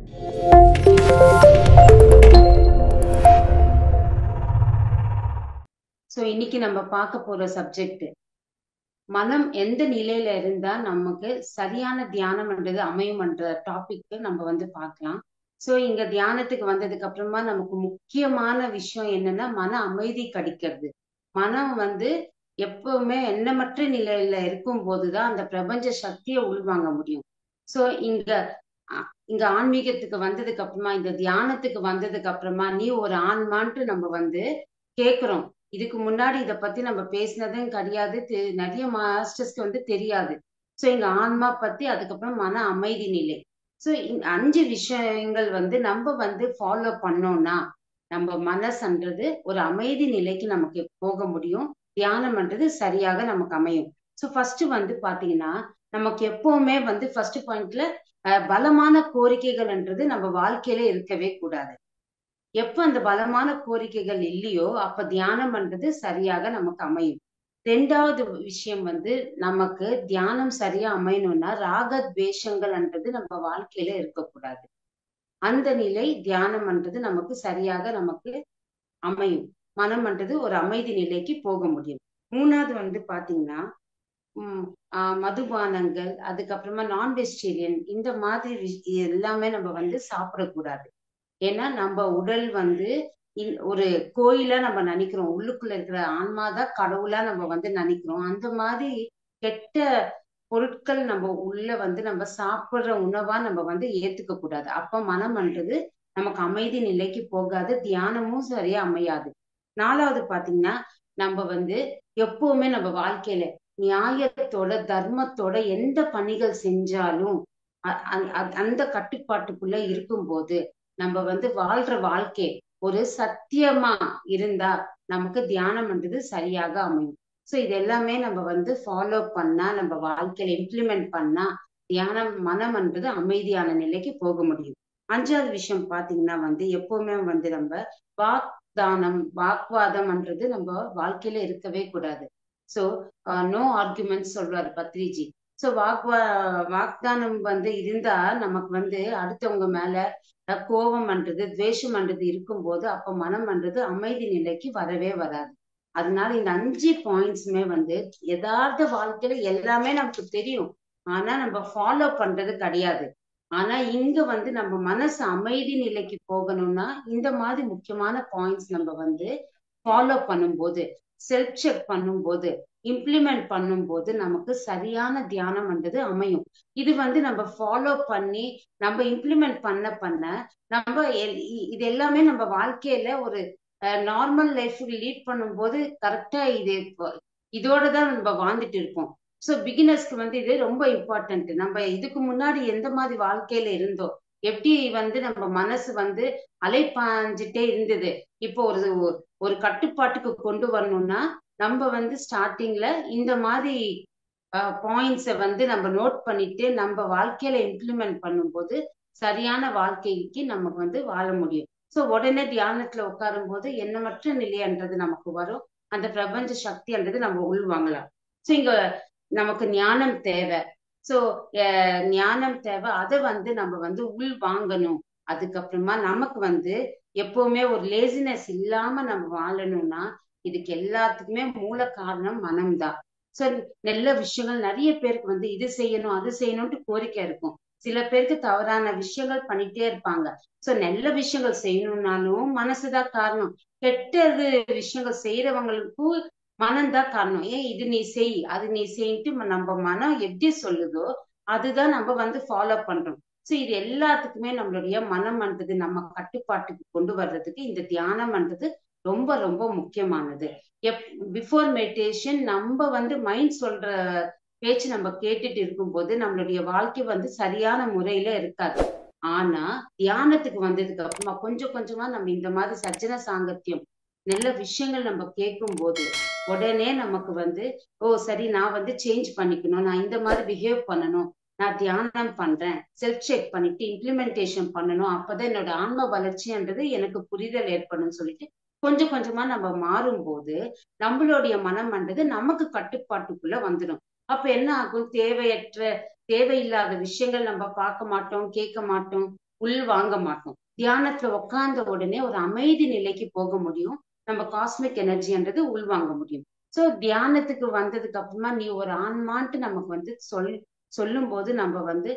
So இன்னைக்கு நம்ம பார்க்க போற சப்ஜெக்ட், மனம் எந்த நிலையில இருந்தா நமக்கு சரியான தியானம்ன்றது அமையும்ன்ற டாபிக் நம்ம பார்க்கலாம். சோ இங்க தியானத்துக்கு வந்ததுக்கு அப்புறமா நமக்கு முக்கியமான விஷயம் என்னன்னா மன அமைதி கிடைக்கிறது. மனம் எப்பவுமே எண்ணமற்ற நிலையில இருக்கும் போதுதான் அந்த பிரபஞ்ச சக்தியை உள்வாங்க முடியும். சோ இங்க ஆன்மீகத்துக்கு வந்ததுக்கு அப்புறமா, இந்த தியானத்துக்கு வந்ததுக்கு அப்புறமா, நீ ஒரு ஆன்மான்ட்டு நம்ம கேக்குறோம். இதுக்கு முன்னாடி இத பத்தி நம்ம பேசினதும் கிடையாது. நிறைய மாஸ்டர்ஸ்க்கு தெரியாது. சோ இங்க ஆன்மா பத்தி, அதுக்கப்புறம் மன அமைதி நிலை. சோ 5 விஷயங்கள் நம்ம ஃபாலோ பண்ணோம்னா நம்ம மனசுன்றது ஒரு அமைதி நிலைக்கு நமக்கு போக முடியும். தியானம்ன்றது சரியாக நமக்கு அமையும். சோ ஃபர்ஸ்ட் பாத்தீங்கன்னா, நமக்கு எப்பவுமே ஃபர்ஸ்ட் பாயிண்ட்ல பலமான கோரிக்கைகள்ன்றது நம்ம வாழ்க்கையில இருக்கவே கூடாது. எப்ப அந்த பலமான கோரிக்கைகள் இல்லையோ அப்ப தியானம் பண்றது சரியாக நமக்கு அமையும். 2வது விஷயம் நமக்கு தியானம் சரியா அமையணும்னா ராக துவேஷங்கள்ன்றது நம்ம வாழ்க்கையில இருக்கக்கூடாது. அந்த நிலை தியானம்ன்றது நமக்கு சரியாக நமக்கு அமையும். மனம்ன்றது ஒரு அமைதி நிலைக்கு போக முடியும். 3வது பாத்தீங்கன்னா, மதுபானங்கள், அதுக்கப்புறமா நான் வெஜிடேரியன், இந்த மாதிரி எல்லாமே நம்ம சாப்பிடக்கூடாது. ஏன்னா நம்ம உடல் ஒரு கோயிலா நம்ம நினைக்கிறோம். உள்ளுக்குள்ள இருக்கிற ஆன்மாதான் கடவுளா நம்ம நினைக்கிறோம். அந்த மாதிரி கெட்ட பொருட்கள் நம்ம உள்ள நம்ம சாப்பிடுற உணவா நம்ம ஏத்துக்க கூடாது. அப்ப மனம்ன்றது நமக்கு அமைதி நிலைக்கு போகாது, தியானமும் சரியா அமையாது. 4வது பாத்தீங்கன்னா, நம்ம எப்பவுமே நம்ம வாழ்க்கையில நியாயத்தோட தர்மத்தோட எந்த பணிகள் செஞ்சாலும் அந்த கட்டுப்பாட்டுக்குள்ள இருக்கும்போது நம்ம வாழ்ற வாழ்க்கை ஒரு சத்தியமா இருந்தா நமக்கு தியானம்ன்றது சரியாக அமையும். சோ இது எல்லாமே நம்ம ஃபாலோ பண்ணா, நம்ம வாழ்க்கையில இம்ப்ளிமெண்ட் பண்ணா தியானம் மனம்ன்றது அமைதியான நிலைக்கு போக முடியும். 5வது விஷயம் பாத்தீங்கன்னா, எப்பவுமே நம்ம வாக்குவாதம்ன்றது நம்ம வாழ்க்கையில இருக்கவே கூடாது. சோ நோ ஆர்குமெண்ட்ஸ் சொல்றாரு பத்ரிஜி. சோ வாக்தானம் இருந்தா நமக்கு அடுத்தவங்க மேல கோபம்ன்றது, துவேஷம்ன்றது இருக்கும்போது அப்ப மனம்ன்றது அமைதி நிலைக்கு வரவே வராது. அதனால இந்த 5 பாயிண்ட்ஸுமே யதார்த்த வாழ்க்கையில எல்லாமே நமக்கு தெரியும். ஆனா நம்ம ஃபாலோ பண்றது கிடையாது. ஆனா இங்க நம்ம மனசு அமைதி நிலைக்கு போகணும்னா இந்த மாதிரி முக்கியமான பாயிண்ட்ஸ் நம்ம ஃபாலோ பண்ணும்போது, செல்ஃப் செக் பண்ணும்போது, இம்ப்ளிமெண்ட் பண்ணும்போது நமக்கு சரியான தியானம்ன்றது அமையும். இது நம்ம ஃபாலோ பண்ணி நம்ம இம்ப்ளிமெண்ட் பண்ண நம்ம இது எல்லாமே நம்ம வாழ்க்கையில ஒரு நார்மல் லைஃப் லீட் பண்ணும்போது கரெக்டா இதோட தான் நம்ம வாழ்ந்துட்டு இருக்கோம். ஸோ பிகினர்ஸ்க்கு இது ரொம்ப இம்பார்ட்டன்ட். நம்ம இதுக்கு முன்னாடி எந்த மாதிரி வாழ்க்கையில இருந்தோம், எப்படி நம்ம மனசு அலைப்பாஞ்சிட்டே இருந்தது, இப்போ ஒரு கட்டுப்பாட்டுக்கு கொண்டு வரணும்னா நம்ம ஸ்டார்டிங்ல இந்த மாதிரி பாயிண்ட்ஸை நம்ம நோட் பண்ணிட்டு நம்ம வாழ்க்கையில இம்ப்ளிமெண்ட் பண்ணும்போது சரியான வாழ்க்கைக்கு நமக்கு வாழ முடியும். சோ உடனே தியானத்துல உட்காரும் போது எண்ணமற்ற நிலைன்றது நமக்கு வரும். அந்த பிரபஞ்ச சக்தின்றது நம்ம உள்வாங்கலாம். சோ இங்க நமக்கு ஞானம் தேவை. சோ ஞானம் தேவை. அதை நம்ம உள் வாங்கணும். அதுக்கப்புறமா நமக்கு எப்பவுமே ஒரு லேசினஸ் இல்லாம நம்ம வாழணும்னா இதுக்கு எல்லாத்துக்குமே மூல காரணம் மனம்தான். சோ நல்ல விஷயங்கள் நிறைய பேருக்கு இது செய்யணும் அது செய்யணும்ட்டு கோரிக்கை இருக்கும். சில பேருக்கு தவறான விஷயங்கள் பண்ணிட்டே இருப்பாங்க. சோ நல்ல விஷயங்கள் செய்யணும்னாலும் மனசுதான் காரணம். கெட்டது விஷயங்கள் செய்யறவங்களுக்கும் மனம்தான் காரணம். ஏன் இது நீ செய் அது நீ செய்யிட்டு நம்ம மனம் எப்படி சொல்லுதோ அதுதான் நம்ம ஃபாலோ பண்றோம். சோ இது எல்லாத்துக்குமே நம்மளுடைய மனம்ன்றது நம்ம கட்டுப்பாட்டுக்கு கொண்டு வர்றதுக்கு இந்த தியானம்ன்றது ரொம்ப ரொம்ப முக்கியமானது. பிஃபோர் மெடிடேஷன் நம்ம மைண்ட் சொல்ற பேச்சு நம்ம கேட்டுட்டு இருக்கும்போது நம்மளுடைய வாழ்க்கை சரியான முறையில இருக்காது. ஆனா தியானத்துக்கு வந்ததுக்கு அப்புறமா கொஞ்சம் கொஞ்சமா நம்ம இந்த மாதிரி சஜ்ஜன சாங்கத்தியம் நல்ல விஷயங்கள் நம்ம கேட்கும் போது உடனே நமக்கு ஓ சரி, நான் சேஞ்ச் பண்ணிக்கணும், நான் இந்த மாதிரி பிஹேவ் பண்ணணும், நான் தியானம் பண்றேன், செல்ஃப் செக் பண்ணிட்டு இம்ப்ளிமெண்டேஷன் பண்ணணும், அப்பதான் என்னோட ஆன்ம வளர்ச்சின்றது எனக்கு புரிதல் ஏற்படும் சொல்லிட்டு கொஞ்சம் கொஞ்சமா நம்ம மாறும்போது நம்மளுடைய மனம்ன்றது நமக்கு கட்டுப்பாட்டுக்குள்ள வந்துடும். அப்ப என்ன ஆகும், தேவையற்ற தேவையில்லாத விஷயங்கள் நம்ம பார்க்க மாட்டோம், கேட்க மாட்டோம். உள் வாங்க மாட்டோம். தியானத்துல உட்கார்ந்த உடனே ஒரு அமைதி நிலைக்கு போக முடியும். நம்ம காஸ்மிக் எனர்ஜின்றது உள் வாங்க முடியும். சோ தியானத்துக்கு வந்ததுக்கு அப்புறமா நீ ஒரு ஆன்மான்ட்டு நமக்கு வந்து சொல்லும் போது நம்ம வந்து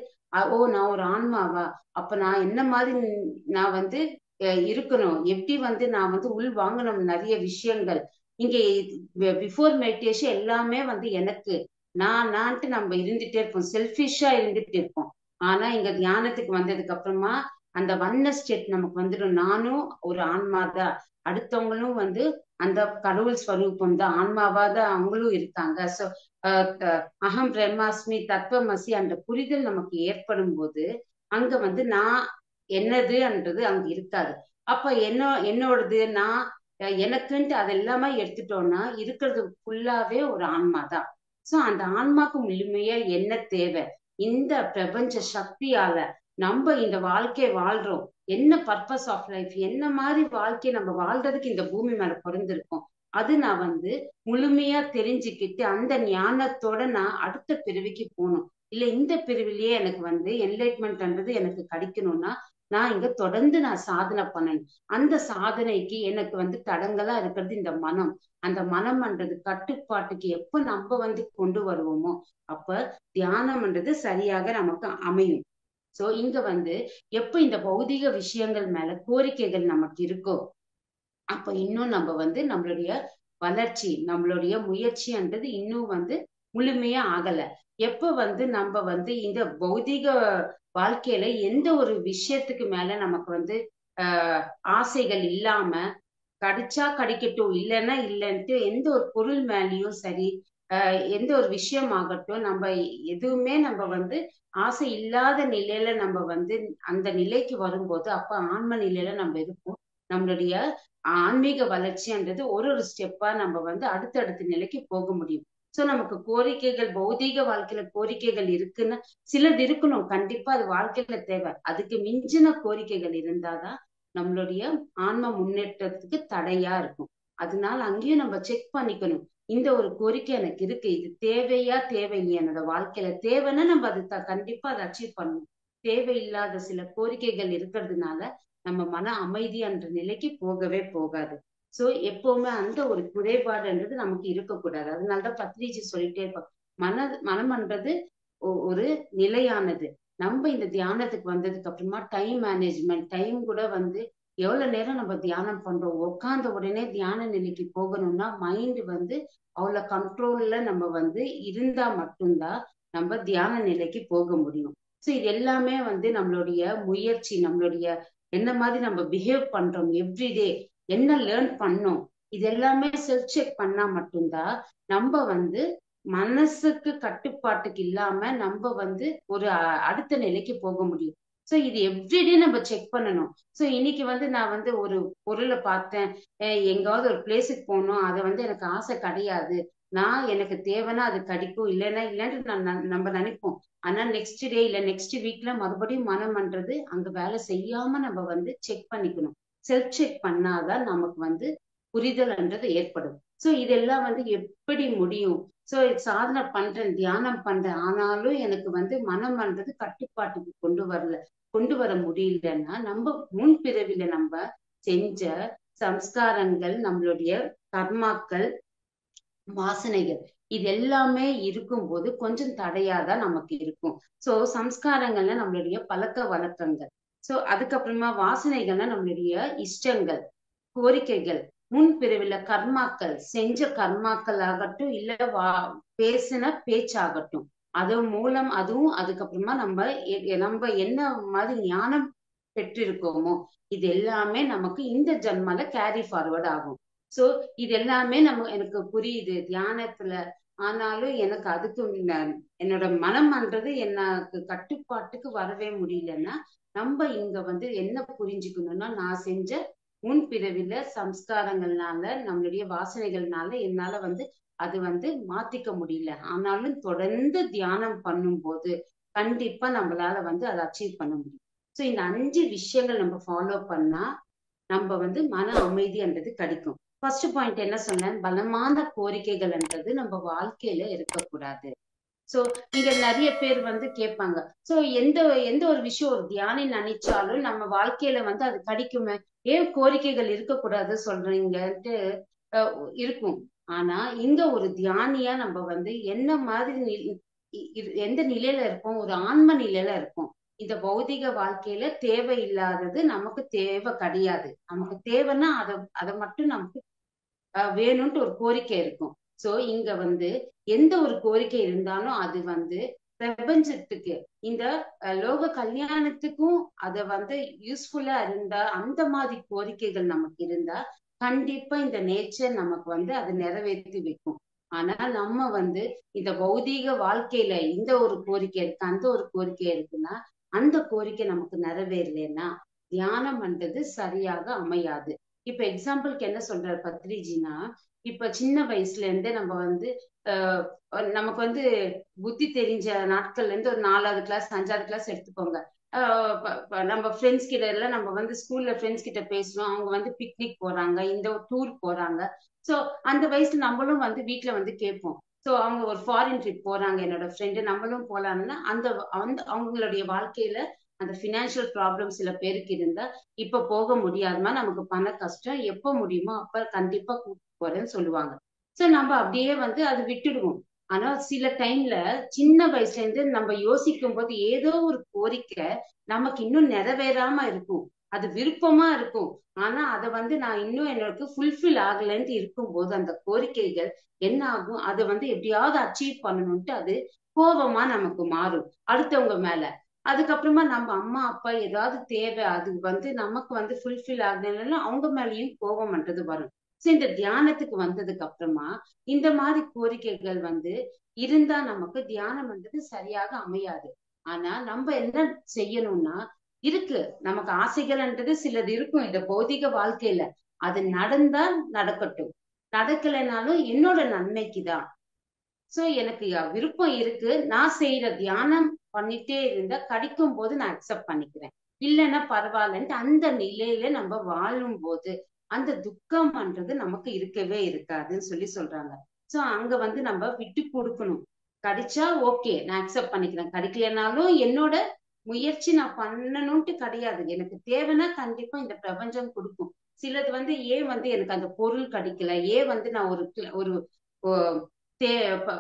ஓ நான் ஒரு ஆன்மாவா, அப்ப நான் என்ன மாதிரி நான் வந்து இருக்கணும், எப்படி வந்து நான் வந்து உள் வாங்கணும் நிறைய விஷயங்கள். இங்க பிஃபோர் மெடிடேஷன் எல்லாமே வந்து எனக்கு நான்ட்டு நம்ம இருந்துட்டே இருப்போம், செல்ஃபிஷா இருந்துட்டு இருப்போம். ஆனா இங்க தியானத்துக்கு வந்ததுக்கு அப்புறமா அந்த வண்ண ஸ்டேட் நமக்கு வந்துடும். நானும் ஒரு ஆன்மா தான், அடுத்தவங்களும் வந்து அந்த கடவுள் ஸ்வரூபம் தான், ஆன்மாவா தான் அவங்களும் இருக்காங்க. சோ அகம் பிரம்மாஸ்மி தத்துவமசி அந்த புரிதல் நமக்கு ஏற்படும் போது அங்க வந்து நான் என்னதுன்றது அங்க இருக்காது. அப்ப என்னோடது நான் எனக்குன்ட்டு அது எல்லாமே எடுத்துட்டோம்னா இருக்கிறது ஃபுல்லாவே ஒரு ஆன்மா தான். சோ அந்த ஆன்மாக்கு முழுமையா என்ன தேவை, இந்த பிரபஞ்ச சக்தியால நம்ம இந்த வாழ்க்கையை வாழ்றோம், என்ன பர்பஸ் ஆஃப் லைஃப், என்ன மாதிரி வாழ்க்கையை நம்ம வாழ்றதுக்கு இந்த பூமி மேல பிறந்திருக்கோம், அது நான் வந்து முழுமையா தெரிஞ்சுக்கிட்டு அந்த ஞானத்தோட நான் அடுத்த பிறவிக்கு போகணும். இல்ல இந்த பிரிவிலேயே எனக்கு வந்து என்லைட்மெண்ட்ன்றது எனக்கு கிடைக்கணும்னா நான் இங்க தொடர்ந்து நான் சாதனை பண்ணணும். அந்த சாதனைக்கு எனக்கு வந்து தடங்களா இருக்கிறது இந்த மனம். அந்த மனம்ன்றது கட்டுப்பாட்டுக்கு எப்ப நம்ம வந்து கொண்டு வருவோமோ அப்ப தியானம்ன்றது சரியாக நமக்கு அமையும். சோ இங்க வந்து எப்ப இந்த பௌதிக விஷயங்கள் மேல கோரிக்கைகள் நமக்கு இருக்கோ அப்ப இன்னும் நம்ம வந்து நம்மளுடைய வளர்ச்சி, நம்மளுடைய முயற்சின்றது இன்னும் வந்து முழுமையா ஆகல. எப்ப வந்து நம்ம வந்து இந்த பௌதிக வாழ்க்கையில எந்த ஒரு விஷயத்துக்கு மேல நமக்கு வந்து ஆசைகள் இல்லாம, கிடைச்சா கிடைக்கட்டும், இல்லைன்னா இல்லைன்ட்டு எந்த ஒரு பொருள் மேலேயும் சரி, எந்த ஒரு விஷயம் ஆகட்டும், நம்ம எதுவுமே நம்ம வந்து ஆசை இல்லாத நிலையில நம்ம வந்து அந்த நிலைக்கு வரும்போது அப்ப ஆன்ம நிலையில நம்ம இருப்போம். நம்மளுடைய ஆன்மீக வளர்ச்சின்றது ஒரு ஒரு ஸ்டெப்பா நம்ம வந்து அடுத்தடுத்த நிலைக்கு போக முடியும். சோ நமக்கு கோரிக்கைகள் பௌதீக வாழ்க்கையில கோரிக்கைகள் இருக்குன்னா சிலது இருக்கணும், கண்டிப்பா அது வாழ்க்கையில தேவை. அதுக்கு மிஞ்சின கோரிக்கைகள் இருந்தாதான் நம்மளுடைய ஆன்ம முன்னேற்றத்துக்கு தடையா இருக்கும். அதனால அங்கேயும் நம்ம செக் பண்ணிக்கணும், இந்த ஒரு கோரிக்கை எனக்கு இருக்கு, இது தேவையா தேவையில்லையா, என்னோட வாழ்க்கையில தேவைன்னா நம்ம அது கண்டிப்பா அதை அச்சீவ் பண்ணணும். தேவையில்லாத சில கோரிக்கைகள் இருக்கிறதுனால நம்ம மன அமைதி என்ற நிலைக்கு போகவே போகாது. சோ எப்பவுமே அந்த ஒரு குறைபாடுன்றது நமக்கு இருக்கக்கூடாது. அதனாலதான் பத்ரிஜி சொல்லிட்டே இருப்பாங்க, மனம்ன்றது ஒரு நிலையானது. நம்ம இந்த தியானத்துக்கு வந்ததுக்கு அப்புறமா டைம் மேனேஜ்மெண்ட், டைம் கூட வந்து எவ்வளவு நேரம் நம்ம தியானம் பண்றோம், உட்கார்ந்த உடனே தியான நிலைக்கு போகணும்னா மைண்ட் வந்து அவ்வளவு கண்ட்ரோல்ல நம்ம வந்து இருந்தா மட்டும்தான் நம்ம தியான நிலைக்கு போக முடியும். சோ இது எல்லாமே வந்து நம்மளுடைய முயற்சி, நம்மளுடைய என்ன மாதிரி நம்ம பிஹேவ் பண்றோம் எவ்ரிடே, என்ன லேர்ன் பண்ணோம், இது எல்லாமே செல்ஃப் செக் பண்ணா மட்டும்தான் நம்ம வந்து மனசுக்கு கட்டுப்பாட்டுக்கு இல்லாம நம்ம வந்து ஒரு அடுத்த நிலைக்கு போக முடியும். சோ இது எவ்ரிடே நம்ம செக் பண்ணணும். சோ இன்னைக்கு வந்து நான் வந்து ஒரு பொருளை பார்த்தேன், எங்காவது ஒரு பிளேஸுக்கு போகணும், அதை வந்து எனக்கு ஆசை கிடையாது, நான் எனக்கு தேவைன்னா அது கிடைக்கும், இல்லைன்னா இல்லைன்னு நம்ம நினைப்போம். ஆனா நெக்ஸ்ட் டே இல்ல நெக்ஸ்ட் வீக்ல மறுபடியும் மனம்ன்றது அங்க வேலை செய்யாம நம்ம வந்து செக் பண்ணிக்கணும். செல்ஃப் செக் பண்ணாதான் நமக்கு வந்து புரிதல்ன்றது ஏற்படும். சோ இதெல்லாம் வந்து எப்படி முடியும்? சோ சாதனை பண்றேன், தியானம் பண்றேன், ஆனாலும் எனக்கு வந்து மனம்ன்றது கட்டுப்பாட்டுக்கு கொண்டு வர முடியலன்னா நம்ம முன்பிறவில நம்ம செஞ்ச சம்ஸ்காரங்கள், நம்மளுடைய கர்மாக்கள், வாசனைகள், இது எல்லாமே இருக்கும்போது கொஞ்சம் தடையாதான் நமக்கு இருக்கும். சோ சம்ஸ்காரங்கள்ல நம்மளுடைய பழக்க வழக்கங்கள், சோ அதுக்கப்புறமா வாசனைகள்னா நம்மளுடைய இஷ்டங்கள், கோரிக்கைகள், முன்பிறவில கர்மாக்கள், செஞ்ச கர்மாக்கள் ஆகட்டும், இல்ல பேசின பேச்சாகட்டும், அது மூலம் அதுவும், அதுக்கப்புறமா நம்ம என்ன மாதிரி ஞானம் பெற்றிருக்கோமோ இது எல்லாமே நமக்கு இந்த ஜன்மால கேரி ஃபார்வர்ட் ஆகும். சோ இது எல்லாமே எனக்கு புரியுது தியானத்துல, ஆனாலும் எனக்கு அதுக்கு என்னோட மனம்ன்றது எனக்கு கட்டுப்பாட்டுக்கு வரவே முடியலன்னா நம்ம இங்க வந்து என்ன புரிஞ்சுக்கணும்னா, நான் செஞ்ச முன்பிறவில சம்ஸ்காரங்கள்னால, நம்மளுடைய வாசனைகள்னால என்னால வந்து அது வந்து மாத்திக்க முடியல. ஆனாலும் தொடர்ந்து தியானம் பண்ணும்போது கண்டிப்பா நம்மளால வந்து அதை அச்சீவ் பண்ண முடியும். சோ இந்த 5 விஷயங்கள் நம்ம ஃபாலோ பண்ணா நம்ம வந்து மன அமைதின்றது கிடைக்கும். ஃபர்ஸ்ட் பாயிண்ட் என்ன சொன்னேன், பலமான கோரிக்கைகள்ன்றது நம்ம வாழ்க்கையில இருக்கக்கூடாது. சோ இங்க நிறைய பேர் வந்து கேட்பாங்க. சோ எந்த எந்த ஒரு விஷயம் ஒரு தியானி நினைச்சாலும் நம்ம வாழ்க்கையில வந்து அது கிடைக்குமே, ஏன் கோரிக்கைகள் இருக்கக்கூடாது சொல்றீங்கன்ட்டு இருக்கும். ஆனா இங்க ஒரு தியானியா நம்ம வந்து என்ன மாதிரி எந்த நிலையில இருக்கோம், ஒரு ஆன்ம நிலையில இருக்கோம். இந்த பௌதிக வாழ்க்கையில தேவையில்லாதது நமக்கு தேவை கிடையாது. நமக்கு தேவைன்னா அதை மட்டும் நமக்கு வேணும்ட்டு ஒரு கோரிக்கை இருக்கும். சோ இங்க வந்து எந்த ஒரு கோரிக்கை இருந்தாலும் அது வந்து பிரபஞ்சத்துக்கு, இந்த லோக கல்யாணத்துக்கும் அத வந்து யூஸ்ஃபுல்லா இருந்தா, அந்த மாதிரி கோரிக்கைகள் நமக்கு இருந்தா கண்டிப்பா இந்த நேச்சர் நமக்கு வந்து அது நிறைவேற்றி வைக்கும். ஆனா நம்ம வந்து இந்த பௌதீக வாழ்க்கையில இந்த ஒரு கோரிக்கை இருக்கு, அந்த ஒரு கோரிக்கை இருக்குன்னா அந்த கோரிக்கை நமக்கு நிறைவேறலைன்னா தியானம் பண்றது சரியாக அமையாது. இப்ப எக்ஸாம்பிளுக்கு என்ன சொல்றாரு பத்ரிஜினா, இப்ப சின்ன வயசுல இருந்தே நம்ம வந்து ஆஹ் நமக்கு வந்து புத்தி தெரிஞ்ச நாட்கள்ல இருந்து ஒரு 4வது கிளாஸ் 5வது கிளாஸ் எடுத்துக்கோங்க. நம்ம ஃப்ரெண்ட்ஸ் கிட்ட எல்லாம் நம்ம வந்து ஸ்கூல்ல ஃப்ரெண்ட்ஸ் கிட்ட பேசுறோம், அவங்க வந்து பிக்னிக் போறாங்க, இந்த டூர் போறாங்க. சோ அந்த வயசுல நம்மளும் வந்து வீட்டுல வந்து கேட்போம். சோ அவங்க ஒரு ஃபாரின் ட்ரிப் போறாங்க என்னோட ஃப்ரெண்டு, நம்மளும் போலாம்னா அந்த அந்த அவங்களுடைய வாழ்க்கையில அந்த பினான்சியல் ப்ராப்ளம் சில பேருக்கு இருந்தா, இப்ப போக முடியாதுமா, நமக்கு பண கஷ்டம், எப்ப முடியுமோ அப்ப கண்டிப்பா கூட்டிட்டு போறேன்னு சொல்லுவாங்க. சோ நம்ம அப்படியே வந்து அது விட்டுடுவோம். ஆனா சில டைம்ல சின்ன வயசுல இருந்து நம்ம யோசிக்கும் போது ஏதோ ஒரு கோரிக்கை நமக்கு இன்னும் நிறைவேறாம இருக்கும். அது விருப்பமா இருக்கும். ஆனா அதை வந்து நான் இன்னும் எனக்கு ஃபுல்ஃபில் ஆகலைன்ட்டு இருக்கும்போது அந்த கோரிக்கைகள் என்ன ஆகும், அதை வந்து எப்படியாவது அச்சீவ் பண்ணணும்ட்டு அது கோபமா நமக்கு மாறும் அடுத்தவங்க மேல. அதுக்கப்புறமா நம்ம அம்மா அப்பா ஏதாவது தேவை அது வந்து நமக்கு வந்து ஃபுல்ஃபில் ஆகலைன்னா அவங்க மேலேயும் கோபம் பண்றது வரும். சோ இந்த தியானத்துக்கு வந்ததுக்கு அப்புறமா இந்த மாதிரி கோரிக்கைகள் வந்து இருந்தா நமக்கு தியானம் பண்றது சரியாக அமையாது. ஆனா நம்ம என்ன செய்யணும்னா, இருக்கு நமக்கு ஆசைகள்ன்றது சிலது இருக்கும் இந்த பௌதிக வாழ்க்கையில. அது நடந்தா நடக்கட்டும், நடக்கலைனாலும் என்னோட நன்மைக்குதான். சோ எனக்கு விருப்பம் இருக்கு, நான் செய்யற தியானம் பண்ணிட்டே இருந்தா கிடைக்கும் போது நான் அக்செப்ட் பண்ணிக்கிறேன், இல்லைன்னா பரவாயில்லன்ட்டு அந்த நிலையில நம்ம வாழும் போது அந்த துக்கம்ன்றது நமக்கு இருக்கவே இருக்காதுன்னு சொல்லி சொல்றாங்க. சோ அங்க வந்து நம்ம விட்டு கொடுக்கணும். கிடைச்சா ஓகே நான் அக்செப்ட் பண்ணிக்கிறேன், கிடைக்கலனாலும் என்னோட முயற்சி நான் பண்ணணும்ட்டு கிடையாது, எனக்கு தேவைன்னா கண்டிப்பா இந்த பிரபஞ்சம் கொடுக்கும். சிலது வந்து ஏன் வந்து எனக்கு அந்த பொருள் கிடைக்கல, ஏன் வந்து நான் ஒரு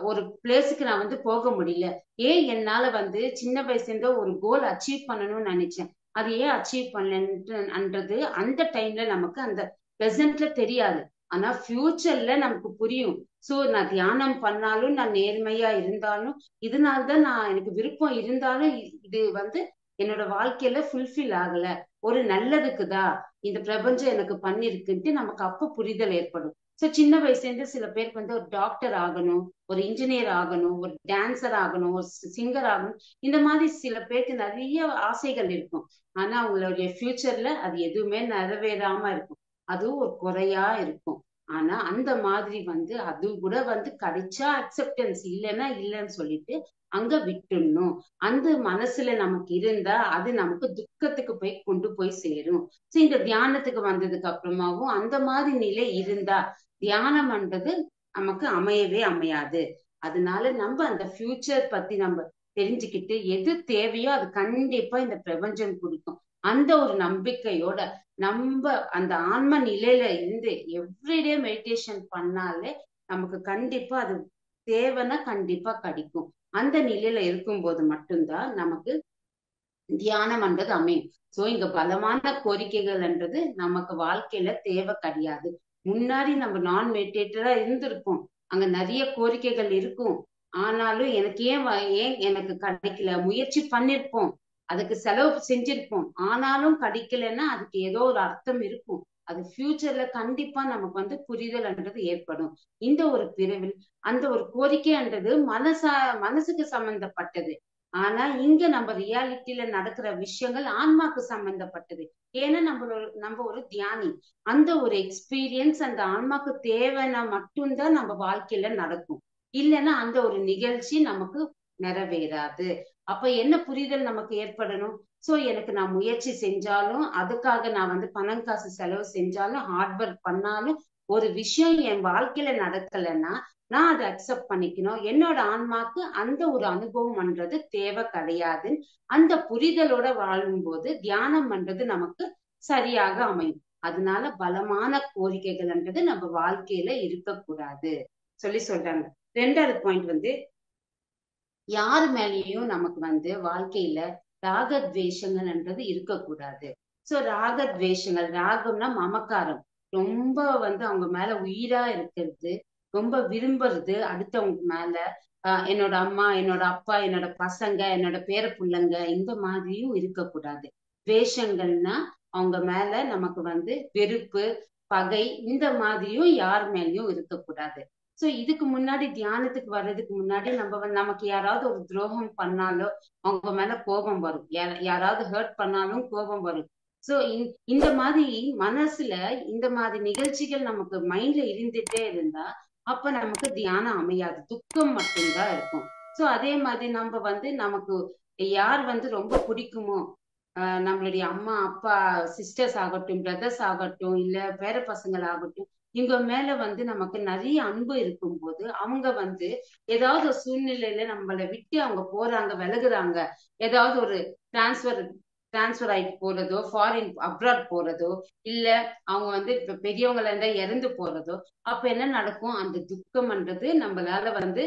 ஒரு பிளேஸுக்கு நான் வந்து போக முடியல, ஏன் என்னால வந்து சின்ன வயசுல இருந்த ஒரு கோல் அச்சீவ் பண்ணணும்னு நினைச்சேன், அது ஏன் அச்சீவ் பண்ணலன்றது அந்த டைம்ல நமக்கு அந்த பிரசன்ட்ல தெரியாது. ஆனா ஃபியூச்சர்ல நமக்கு புரியும். சோ நான் தியானம் பண்ணாலும், நான் நேர்மையா இருந்தாலும், இதனால்தான் நான் எனக்கு விருப்பம் இருந்தாலும் இது வந்து என்னோட வாழ்க்கையில ஃபுல்ஃபில் ஆகல, ஒரு நல்லதுக்குதான் இந்த பிரபஞ்சம் எனக்கு பண்ணிருக்குன்ட்டு நமக்கு அப்ப புரிதல் ஏற்படும். சோ சின்ன வயசுல இருந்து சில பேருக்கு வந்து ஒரு டாக்டர் ஆகணும், ஒரு இன்ஜினியர் ஆகணும், ஒரு டான்சர் ஆகணும், ஒரு சிங்கர் ஆகணும், இந்த மாதிரி சில பேருக்கு நிறைய ஆசைகள் இருக்கும். ஆனா அவங்களுடைய ஃபியூச்சர்ல அது எதுவுமே நிறைவேறாம இருக்கும், அதுவும் ஒரு குறையா இருக்கும். ஆனா அந்த மாதிரி வந்து அது கூட வந்து கிடைச்சா அக்செப்டன்ஸ், இல்லைன்னா இல்லைன்னு சொல்லிட்டு அங்க விட்டுடணும். அந்த மனசுல நமக்கு இருந்தா அது நமக்கு துக்கத்துக்கு போய் கொண்டு போய் சேரும். சோ இந்த தியானத்துக்கு வந்ததுக்கு அப்புறமாவும் அந்த மாதிரி நிலை இருந்தா தியானம்ன்றது நமக்கு அமையவே அமையாது. அதனால நம்ம அந்த ஃபியூச்சர் பத்தி நம்ம தெரிஞ்சுக்கிட்டு எது தேவையோ அது கண்டிப்பா இந்த பிரபஞ்சம் கொடுக்கும். அந்த ஒரு நம்பிக்கையோட நம்ம அந்த ஆன்ம நிலையில இருந்து எவ்ரிடே மெடிடேஷன் பண்ணாலே நமக்கு கண்டிப்பா அது தேவைன்னா கண்டிப்பா கிடைக்கும். அந்த நிலையில இருக்கும்போது மட்டும்தான் நமக்கு தியானம்ன்றது அமையும். சோ இங்க பலமான கோரிக்கைகள்ன்றது நமக்கு வாழ்க்கையில தேவை கிடையாது. முன்னாடி நம்ம நான் மெடிடேட்டரா இருந்திருப்போம், அங்க நிறைய கோரிக்கைகள் இருக்கும். ஆனாலும் எனக்கு ஏன் எனக்கு கிடைக்கல, முயற்சி பண்ணிருப்போம், அதுக்கு செலவு செஞ்சிருப்போம், ஆனாலும் கிடைக்கலன்னா அதுக்கு ஏதோ ஒரு அர்த்தம் இருக்கும். அது ஃபியூச்சர்ல கண்டிப்பா நமக்கு வந்து புரிதல்ன்றது ஏற்படும். இந்த ஒரு பிறவில் அந்த ஒரு கோரிக்கைன்றது மனசுக்கு சம்பந்தப்பட்டது. ஆனா இங்க நம்ம ரியாலிட்டியில நடக்கிற விஷயங்கள் ஆன்மாக்கு சம்பந்தப்பட்டது. ஏன்னா நம்ம ஒரு தியானி, அந்த ஒரு எக்ஸ்பீரியன்ஸ் அந்த ஆன்மாக்கு தேவைன்னா மட்டும்தான் நம்ம வாழ்க்கையில நடக்கும், இல்லைன்னா அந்த ஒரு நிகழ்ச்சி நமக்கு நிறைவேறாது. அப்ப என்ன புரிதல் நமக்கு ஏற்படணும், சோ எனக்கு நான் முயற்சி செஞ்சாலும், அதுக்காக நான் வந்து பணம் காசு செலவு செஞ்சாலும், ஹார்ட் ஒர்க் பண்ணாலும் ஒரு விஷயம் என் வாழ்க்கையில நடக்கலைன்னா நான் அதை அக்செப்ட் பண்ணிக்கணும். என்னோட ஆன்மாக்கு அந்த ஒரு அனுபவம்ன்றது தேவை கிடையாது. அந்த புரிதலோட வாழும்போது தியானம் பண்றது நமக்கு சரியாக அமையும். அதனால பலமான கோரிக்கைகள்ன்றது நம்ம வாழ்க்கையில இருக்கக்கூடாது சொல்றாங்க. ரெண்டாவது பாயிண்ட் வந்து யாரு மேலேயும் நமக்கு வந்து வாழ்க்கையில ராகத்வேஷங்கள்ன்றது இருக்கக்கூடாது. சோ ராகத்வேஷங்கள், ராகம்னா மமக்காரம், ரொம்ப வந்து அவங்க மேல உயிரா இருக்கிறது, ரொம்ப விரும்புறது அடுத்தவங்க மேல. என்னோட அம்மா, என்னோட அப்பா, என்னோட பசங்க, என்னோட பேர புள்ளைங்க, இந்த மாதிரியும் இருக்கக்கூடாது. துவேஷங்கள்னா அவங்க மேல நமக்கு வந்து வெறுப்பு, பகை, இந்த மாதிரியும் யார் மேலயும் இருக்கக்கூடாது. சோ இதுக்கு முன்னாடி தியானத்துக்கு வர்றதுக்கு முன்னாடி நம்ம வந்து நமக்கு யாராவது ஒரு துரோகம் பண்ணாலோ அவங்க மேல கோபம் வரும். யாராவது ஹர்ட் பண்ணாலும் கோபம் வரும். சோ இந்த மாதிரி மனசுல இந்த மாதிரி நிகழ்ச்சிகள் நமக்கு மைண்ட்ல இருந்துட்டே இருந்தா அப்ப நமக்கு தியானம் அமையாது, துக்கம் மட்டும்தான் இருக்கும். சோ அதே மாதிரி நம்ம வந்து நமக்கு யார் வந்து ரொம்ப பிடிக்குமோ, நம்மளுடைய அம்மா அப்பா, சிஸ்டர்ஸ் ஆகட்டும், பிரதர்ஸ் ஆகட்டும், இல்ல பேர பசங்கள் ஆகட்டும், இவங்க மேல வந்து நமக்கு நிறைய அன்பு இருக்கும்போது அவங்க வந்து ஏதாவது ஒரு சூழ்நிலையில நம்மளை விட்டு அவங்க போறாங்க, விலகுறாங்க, ஏதாவது ஒரு டிரான்ஸ்பர் டிரான்ஸ்பர் ஆயிட்டு போறதோ, ஃபாரின் அப்ராட் போறதோ, இல்ல அவங்க வந்து இப்ப பெரியவங்கள இருந்தா இறந்து போறதோ, அப்ப என்ன நடக்கும்? அந்த துக்கம்ன்றது நம்மளால வந்து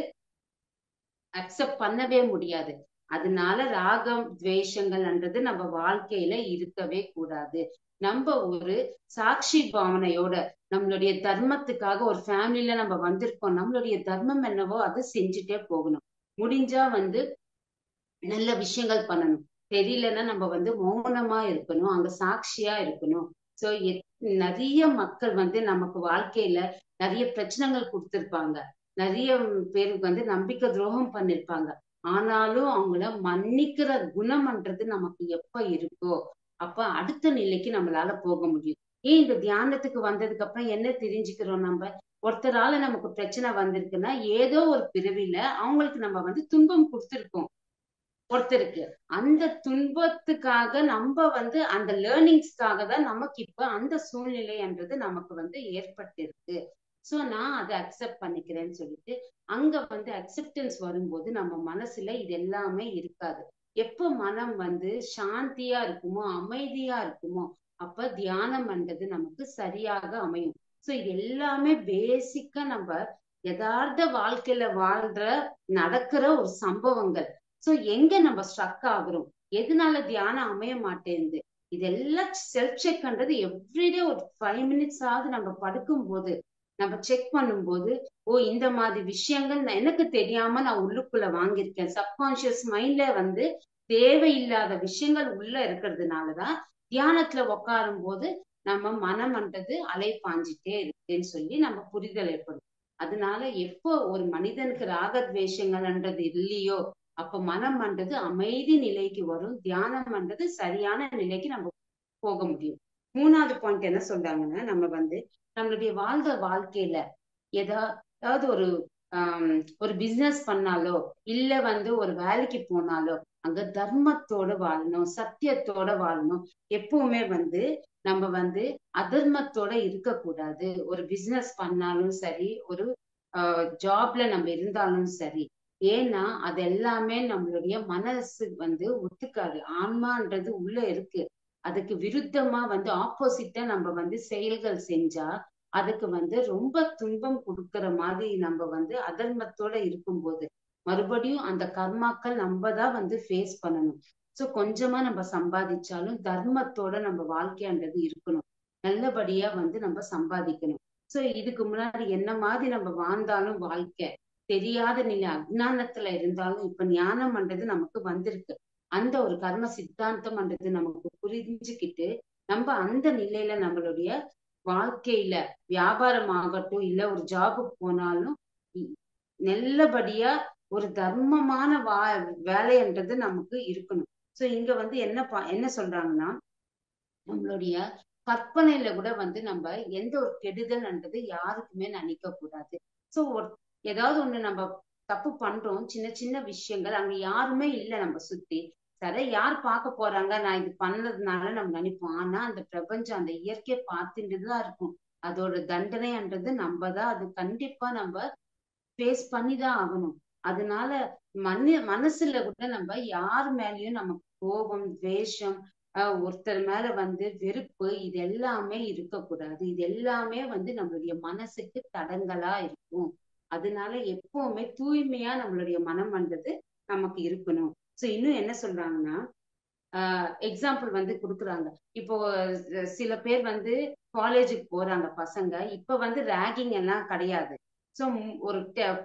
அக்செப்ட் பண்ணவே முடியாது. அதனால ராகம் துவேஷங்கள்ன்றது நம்ம வாழ்க்கையில இருக்கவே கூடாது. நம்ம ஒரு சாட்சி பாவனையோட நம்மளுடைய தர்மத்துக்காக ஒரு ஃபேமிலில நம்ம வந்திருக்கோம், நம்மளுடைய தர்மம் என்னவோ அதை செஞ்சுட்டே போகணும். முடிஞ்சா வந்து நல்ல விஷயங்கள் பண்ணணும். தெரியலன்னா நம்ம வந்து மௌனமா இருக்கணும், அங்க சாட்சியா இருக்கணும். சோ நிறைய மக்கள் வந்து நமக்கு வாழ்க்கையில நிறைய பிரச்சனைகள் கொடுத்திருப்பாங்க, நிறைய பேருக்கு வந்து நம்பிக்கை துரோகம் பண்ணிருப்பாங்க. ஆனாலும் அவங்கள மன்னிக்கிற குணம்ன்றது நமக்கு எப்ப இருக்கோ அப்ப அடுத்த நிலைக்கு நம்மளால போக முடியும். ஏன் இந்த தியானத்துக்கு வந்ததுக்கு அப்புறம் என்ன தெரிஞ்சுக்கிறோம்? நம்ம ஒருத்தரால நமக்கு பிரச்சனை வந்திருக்குன்னா ஏதோ ஒரு பிறவில அவங்களுக்கு நம்ம வந்து துன்பம் கொடுத்திருக்கோம் ஒருத்தருக்கு. அந்த துன்பத்துக்காக நம்ம வந்து அந்த லேர்னிங்ஸ்க்காக தான் நமக்கு இப்ப அந்த சூழ்நிலைன்றது நமக்கு வந்து ஏற்பட்டிருக்கு. சோ நான் அதை அக்செப்ட் பண்ணிக்கிறேன்னு சொல்லிட்டு அங்க வந்து அக்செப்டன்ஸ் வரும்போது நம்ம மனசுல இது எல்லாமே இருக்காது. எப்ப மனம் வந்து சாந்தியா இருக்குமோ, அமைதியா இருக்குமோ, அப்ப தியானம் பண்றது நமக்கு சரியாக அமையும். சோ இது எல்லாமே பேசிக்கா நம்ம யதார்த்த வாழ்க்கையில வாழ்ற நடக்கிற ஒரு சம்பவங்கள். சோ எங்க நம்ம ஸ்ட்ரக் ஆகுறோம், எதனால தியானம் அமைய மாட்டேங்குது, இதெல்லாம் செல்ஃப் செக்ன்றது எவ்ரிடே ஒரு 5 மினிட்ஸ் ஆகுது நம்ம படுக்கும் போது நம்ம செக் பண்ணும்போது, ஓ இந்த மாதிரி விஷயங்கள் எனக்கு தெரியாம நான் உள்ளுக்குள்ள வாங்கியிருக்கேன். சப்கான்சியஸ் மைண்ட்ல வந்து தேவையில்லாத விஷயங்கள் உள்ள இருக்கிறதுனாலதான் தியானத்துல உட்காரும் போது நம்ம மனம்ன்றது அலை பாஞ்சிட்டே இருக்குன்னு சொல்லி நம்ம புரிதல் ஏற்படும். அதனால எப்போ ஒரு மனிதனுக்கு ராகத்வேஷங்கள்ன்றது இல்லையோ அப்ப மனம்ன்றது அமைதி நிலைக்கு வரும், தியானம்ன்றது சரியான நிலைக்கு நம்ம போக முடியும். மூணாவது பாயிண்ட் என்ன சொல்றாங்கன்னா, நம்ம வந்து நம்மளுடைய வாழ்ந்த வாழ்க்கையில ஏதாவது ஒரு பிசினஸ் பண்ணாலோ இல்ல வந்து ஒரு வேலைக்கு போனாலோ அங்க தர்மத்தோட வாழணும், சத்தியத்தோட வாழணும். எப்பவுமே வந்து நம்ம வந்து அதர்மத்தோட இருக்கக்கூடாது. ஒரு பிசினஸ் பண்ணாலும் சரி, ஒரு ஜாப்ல நம்ம இருந்தாலும் சரி. ஏன்னா அது எல்லாமே நம்மளுடைய மனசு வந்து ஒத்துக்காது. ஆன்மான்றது உள்ள இருக்கு, அதுக்கு விருத்தமா வந்து ஆப்போசிட்டா நம்ம வந்து செயல்கள் செஞ்சா அதுக்கு வந்து ரொம்ப துன்பம் கொடுக்கிற மாதிரி நம்ம வந்து அதர்மத்தோட இருக்கும்போது மறுபடியும் அந்த கர்மாக்கள் நம்ம தான் வந்து ஃபேஸ் பண்ணணும். சோ கொஞ்சமா நம்ம சம்பாதிச்சாலும் தர்மத்தோட நம்ம வாழ்க்கைன்றது இருக்கணும், நல்லபடியா வந்து நம்ம சம்பாதிக்கணும். சோ இதுக்கு முன்னாடி என்ன மாதிரி நம்ம வாழ்ந்தாலும் வாழ்க்கை தெரியாத நிலை அஜ்ஞானத்துல இருந்தாலும் இப்ப ஞானம்ன்றது நமக்கு வந்திருக்கு. அந்த ஒரு கர்ம சித்தாந்தம்ன்றது நமக்கு புரிஞ்சுக்கிட்டு நம்ம அந்த நிலையில நம்மளுடைய வாழ்க்கையில வியாபாரம் ஆகட்டும் இல்ல ஒரு ஜாபுக்கு போனாலும் நல்லபடியா ஒரு தர்மமான வேலைன்றது நமக்கு இருக்கணும். சோ இங்க வந்து என்ன சொல்றாங்கன்னா, நம்மளுடைய கற்பனையில கூட வந்து நம்ம எந்த ஒரு கெடுதல்ன்றது யாருக்குமே நினைக்க கூடாது. சோ ஏதாவது ஒண்ணு நம்ம தப்பு பண்றோம், சின்ன சின்ன விஷயங்கள், அங்க யாருமே இல்லை நம்ம சுத்தி, சரி யார் பார்க்க போறாங்க, நான் இது பண்ணதுனால நம்ம நினைப்போம். ஆனா அந்த பிரபஞ்சம் அந்த இயற்கையை பார்த்துட்டுதான் இருக்கும். அதோட தண்டனைன்றது நம்ம தான் அது கண்டிப்பா நம்ம ஃபேஸ் பண்ணிதான் ஆகணும். அதனால மனசுல கூட நம்ம யார் மேலயும் நமக்கு கோபம், துவேஷம், ஒருத்தர் மேல வந்து வெறுப்பு, இது எல்லாமே இருக்கக்கூடாது. இது எல்லாமே வந்து நம்மளுடைய மனசுக்கு தடங்கலா இருக்கும். அதனால எப்பவுமே தூய்மையா நம்மளுடைய மனம் வந்தது நமக்கு இருக்கணும். சோ இன்னும் என்ன சொல்றாங்கன்னா, எக்ஸாம்பிள் வந்து கொடுக்குறாங்க. இப்போ சில பேர் வந்து காலேஜுக்கு போறாங்க பசங்க. இப்ப வந்து ரேகிங் எல்லாம் கிடையாது. ஸோ ஒரு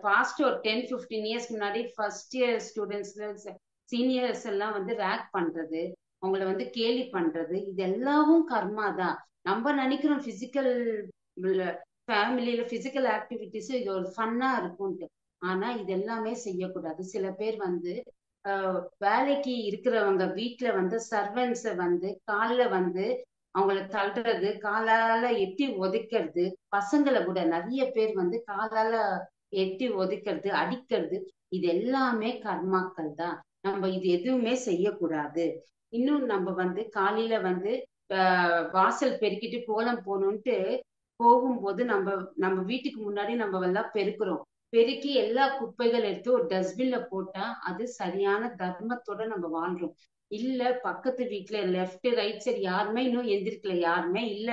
பாஸ்ட் ஒரு 10-15 இயர்ஸ் முன்னாடி ஃபர்ஸ்ட் இயர் ஸ்டூடெண்ட்ஸ், சீனியர்ஸ் எல்லாம் வந்து ரேக் பண்றது, அவங்கள வந்து கேலி பண்றது, இது எல்லாமும் கர்மா தான். நம்ம நினைக்கிறோம் பிசிக்கல் ஃபேமிலியில பிசிக்கல் ஆக்டிவிட்டிஸ் இது ஒரு ஃபன்னா இருக்கும்ட்டு. ஆனா இது எல்லாமே செய்யக்கூடாது. சில பேர் வந்து வேலைக்கு இருக்கிறவங்க வீட்டுல வந்து சர்வன்ஸ வந்து காலில் வந்து அவங்கள தள்ளுறது, காலால எட்டி உதைக்கிறது, பசங்களை கூட நிறைய பேர் வந்து காலால எட்டி உதைக்கிறது, அடிக்கிறது, இது எல்லாமே கர்மாக்கள் தான். நம்ம இது எதுவுமே செய்யக்கூடாது. இன்னும் நம்ம வந்து காலையில வந்து வாசல் பெருக்கிட்டு கோலம் போகணும்ட்டு போகும்போது நம்ம நம்ம வீட்டுக்கு முன்னாடி நம்ம எல்லாம் பெருக்குறோம். பெருக்கி எல்லா குப்பைகள் எடுத்து ஒரு டஸ்ட்பின்ல போட்டா அது சரியான தர்மத்தோட நம்ம வாழ்றோம். இல்ல பக்கத்து வீட்டுல லெஃப்ட் ரைட் சைடு யாருமே இன்னும் எந்திரிக்கல, யாருமே இல்ல.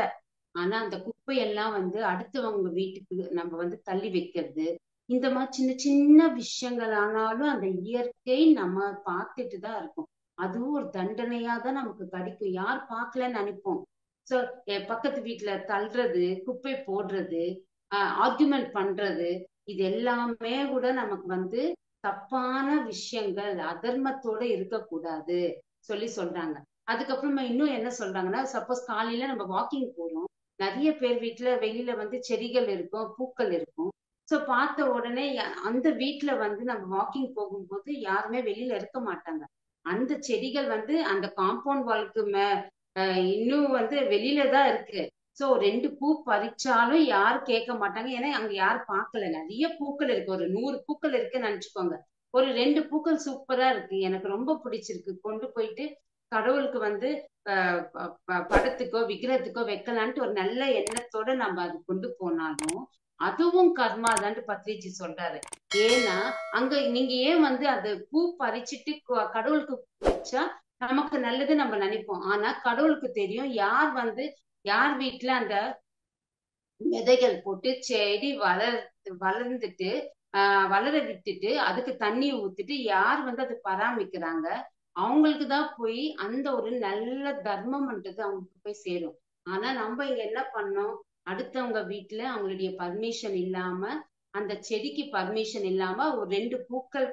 ஆனா அந்த குப்பையெல்லாம் வந்து அடுத்தவங்க வீட்டுக்கு நம்ம வந்து தள்ளி வைக்கிறது, இந்த மாதிரி சின்ன சின்ன விஷயங்கள் ஆனாலும் அந்த இயற்கை நம்ம பார்த்துட்டு தான் இருக்கோம். அதுவும் ஒரு தண்டனையா தான் நமக்கு கிடைக்கும். யார் பார்க்கலன்னு நினைப்போம். சோ பக்கத்து வீட்டுல தள்ளுறது, குப்பை போடுறது, ஆர்குமெண்ட் பண்றது, இது எல்லாமே கூட நமக்கு வந்து தப்பான விஷயங்கள், அதர்மத்தோட இருக்கக்கூடாது சொல்லி சொல்றாங்க. அதுக்கப்புறமா இன்னும் என்ன சொல்றாங்கன்னா, சப்போஸ் காலையில நம்ம வாக்கிங் போறோம், நிறைய பேர் வீட்டுல வெளியில வந்து செடிகள் இருக்கும், பூக்கள் இருக்கும். சோ பார்த்த உடனே அந்த வீட்டுல வந்து நம்ம வாக்கிங் போகும்போது யாருமே வெளியில இருக்க மாட்டாங்க. அந்த செடிகள் வந்து அந்த காம்பவுண்ட் வால்க்கு இன்னும் வந்து வெளியில தான் இருக்கு. சோ 2 பூ பறிச்சாலும் யாரும் கேட்க மாட்டாங்க. ஏன்னா அங்க யாரும் பார்க்கல. நிறைய பூக்கள் இருக்கு, ஒரு 100 பூக்கள் இருக்குன்னு நினைச்சுக்கோங்க. ஒரு 2 பூக்கள் சூப்பரா இருக்கு, எனக்கு ரொம்ப பிடிச்சிருக்கு, கொண்டு போயிட்டு கடவுளுக்கு வந்து படத்துக்கோ விக்கிரத்துக்கோ வைக்கலான்ட்டு ஒரு நல்ல எண்ணத்தோட நம்ம அது கொண்டு போனாலும் அதுவும் கர்மா தான் பத்ரிஜி சொல்றாரு. ஏன்னா அங்க நீங்க ஏன் வந்து அது பூ பறிச்சுட்டு கடவுளுக்கு வச்சா நமக்கு நல்லது நம்ம நினைப்போம். ஆனா கடவுளுக்கு தெரியும் யார் வீட்டுல அந்த விதைகள் போட்டு செடி வளர்ந்துட்டு வளர விட்டுட்டு அதுக்கு தண்ணி ஊத்திட்டு யார் வந்து அதை பராமரிக்கிறாங்க, அவங்களுக்கு தான் போய் அந்த ஒரு நல்ல தர்மம்ன்றது அவங்களுக்கு போய் சேரும். ஆனா நம்ம இங்க என்ன பண்ணோம், அடுத்தவங்க வீட்டுல அவங்களுடைய பர்மிஷன் இல்லாம, அந்த செடிக்கு பர்மிஷன் இல்லாம ஒரு 2 பூக்கள்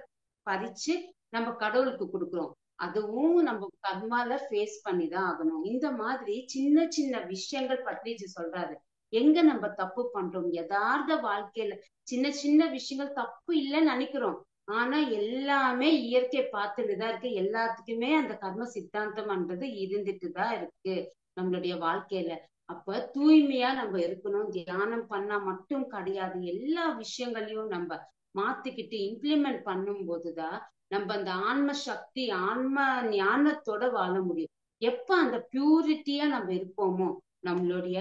பறிச்சு நம்ம கடவுளுக்கு கொடுக்குறோம். அதுவும் நம்ம கர்மால ஃபேஸ் பண்ணிதான் ஆகணும். இந்த மாதிரி சின்ன சின்ன விஷயங்கள் பத்ரிஜி சொல்றாரு. எங்க நம்ம தப்பு பண்றோம் யதார்த்த வாழ்க்கையில, சின்ன சின்ன விஷயங்கள் தப்பு இல்லைன்னு நினைக்கிறோம். ஆனா எல்லாமே இயற்கை பார்த்துட்டுதான் இருக்கு. எல்லாத்துக்குமே அந்த கர்ம சித்தாந்தம்ன்றது இருந்துட்டு தான் இருக்கு நம்மளுடைய வாழ்க்கையில. அப்ப தூய்மையா நம்ம இருக்கணும். தியானம் பண்ணா மட்டும் கிடையாது, எல்லா விஷயங்களையும் நம்ம மாத்திக்கிட்டு இம்ப்ளிமெண்ட் பண்ணும் போதுதான் நம்ம அந்த ஆன்ம சக்தி, ஆன்ம ஞானத்தோட வாழ முடியும். எப்ப அந்த பியூரிட்டியா நம்ம இருப்போமோ, நம்மளுடைய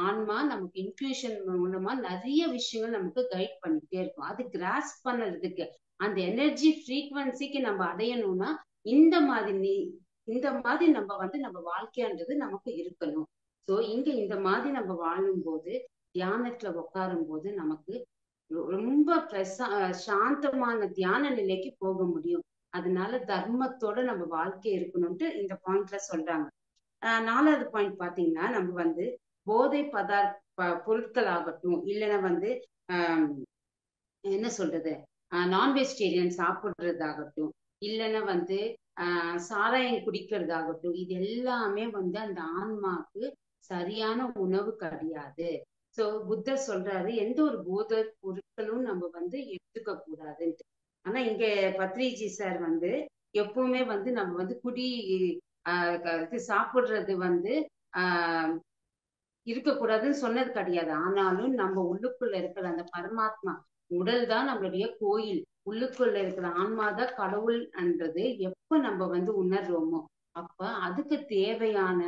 ஆன்மா நமக்கு இன்ட்யூஷன் மூலமா நிறைய விஷயங்கள் நமக்கு கைட் பண்ணிட்டே இருக்கும். அது கிராஸ் பண்ணறதுக்கு, அந்த எனர்ஜி ஃப்ரீக்வன்சிக்கு நம்ம அடையணும்னா இந்த மாதிரி இந்த மாதிரி நம்ம வந்து நம்ம வாழ்க்கைன்றது நமக்கு இருக்கணும். சோ இங்க இந்த மாதிரி நம்ம வாழும் போது, தியானத்துல உட்காரும் போது நமக்கு ரொம்ப சாந்தமான தியான நிலைக்கு போக முடியும். அதனால தர்மத்தோட நம்ம வாழ்க்கை இருக்கணும்ட்டு இந்த பாயிண்ட்ல சொல்றாங்க. 4வது பாயிண்ட் பாத்தீங்கன்னா, நம்ம வந்து போதை பொருட்கள் ஆகட்டும், இல்லைன்னா வந்து ஆஹ் என்ன சொல்றது, நான்வெஜிடேரியன் சாப்பிடுறதாகட்டும், இல்லைன்னா வந்து சாராயம் குடிக்கிறதாகட்டும், இது எல்லாமே வந்து அந்த ஆன்மாக்கு சரியான உணவு கிடையாது. சோ புத்தர் சொல்றாரு எந்த ஒரு போதை பொருட்களும் நம்ம வந்து எடுத்துக்க கூடாதுன்ட்டு. ஆனா இங்க பத்ரிஜி சார் வந்து எப்பவுமே வந்து நம்ம வந்து சாப்பிடுறது வந்து ஆஹ் இருக்கக்கூடாதுன்னு சொன்னது கிடையாது. ஆனாலும் நம்ம உள்ளுக்குள்ள இருக்கிற அந்த பரமாத்மா, உடல் தான் நம்மளுடைய கோயில், உள்ளுக்குள்ள இருக்கிற ஆன்மாதான் கடவுள்ன்றது எப்ப நம்ம வந்து உணர்றோமோ அப்ப அதுக்கு தேவையான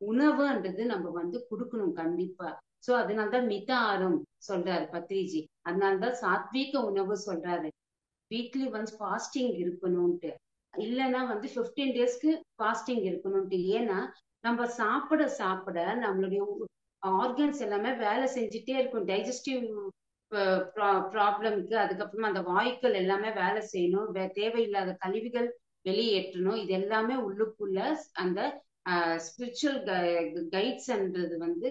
உணவுன்றது நம்ம வந்து கொடுக்கணும் கண்டிப்பா. சோ அதனாலதான் மித ஆரம் சொல்றாரு பத்ரிஜி. அதனாலதான் சாத்வீக உணவு சொல்றாரு. வீக்லி ஒன்ஸ் ஃபாஸ்டிங் இருக்கணும்ட்டு, இல்லைன்னா வந்து 15 டேஸ்க்கு ஃபாஸ்டிங் இருக்கணும்ட்டு. ஏன்னா நம்ம சாப்பிட சாப்பிட நம்மளுடைய ஆர்கன்ஸ் எல்லாமே வேலை செஞ்சுட்டே இருக்கும். டைஜஸ்டிவ் ப்ராப்ளம்க்கு, அதுக்கப்புறமா அந்த வாயுக்கள் எல்லாமே வேலை செய்யணும். தேவையில்லாத கழிவுகள் வெளியேற்றணும். இது எல்லாமே உள்ளுக்குள்ள அந்த ஸ்பிரிச்சுவல் கைட்ஸ்ன்றது வந்து